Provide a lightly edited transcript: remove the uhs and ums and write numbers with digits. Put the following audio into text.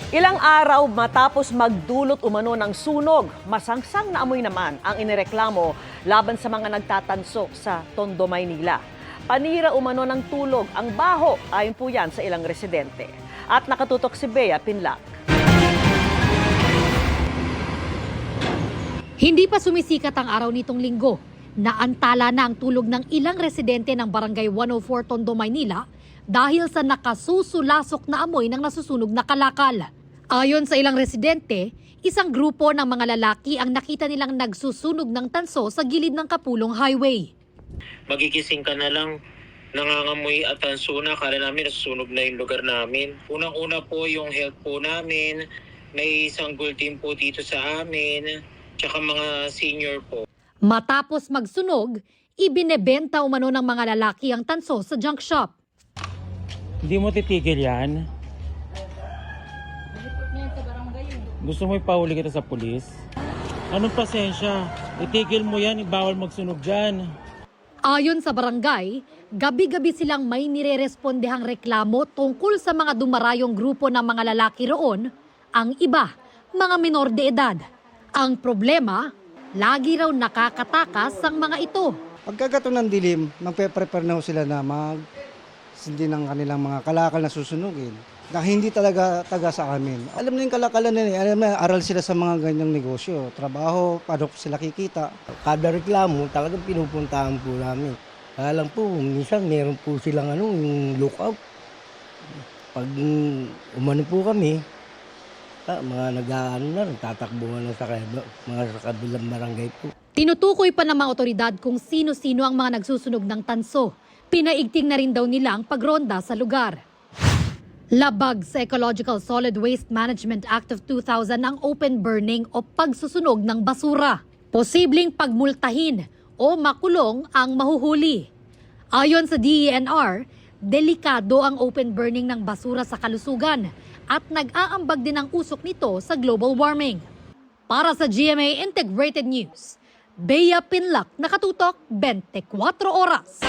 Ilang araw matapos magdulot umano ng sunog, masangsang na amoy naman ang inireklamo laban sa mga nagtatanso sa Tondo, Maynila. Panira umano ng tulog ang baho ayon po yan sa ilang residente. At nakatutok si Bea Pinlac. Hindi pa sumisikat ang araw nitong linggo. Naantala na ang tulog ng ilang residente ng Barangay 104 Tondo, Maynila dahil sa nakasusulasok na amoy ng nasusunog na kalakal. Ayon sa ilang residente, isang grupo ng mga lalaki ang nakita nilang nagsusunog ng tanso sa gilid ng Kapulong Highway. Magigising ka na lang, nangangamoy at tanso na, akala namin nasusunog na yung lugar namin. Unang-una po yung health po namin, may sanggol team po dito sa amin, tsaka mga senior po. Matapos magsunog, ibinebenta umano ng mga lalaki ang tanso sa junk shop. Hindi mo titigil yan? Gusto mo ipahuli kita sa pulis? Anong pasensya? Itigil mo yan, bawal magsunog dyan. Ayon sa barangay, gabi-gabi silang may nirerespondehang reklamo tungkol sa mga dumarayong grupo ng mga lalaki roon, ang iba, mga minor de edad. Ang problema, lagi raw nakakatakas ang mga ito. Pagkagato ng dilim, magpe-prepare na sila na sindi ng kanilang mga kalakal na susunugin na hindi talaga taga sa amin. Alam na yung kalakalan nila, alam na aral sila sa mga ganyang negosyo, trabaho, paano sila kikita. Kada reklamo, talagang pinupuntahan po namin. Kaya lang po, minsan meron po silang yung lookout. Pag umano po kami, mga nagtatakbuhan na sa kabilang barangay po. Tinutukoy pa ng mga otoridad kung sino-sino ang mga nagsusunog ng tanso. Pinaigting na rin daw nila ang pagronda sa lugar. Labag sa Ecological Solid Waste Management Act of 2000 ang open burning o pagsusunog ng basura. Posibleng pagmultahin o makulong ang mahuhuli. Ayon sa DENR, delikado ang open burning ng basura sa kalusugan at nag-aambag din ang usok nito sa global warming. Para sa GMA Integrated News, Bea Pinlac, nakatutok 24 oras.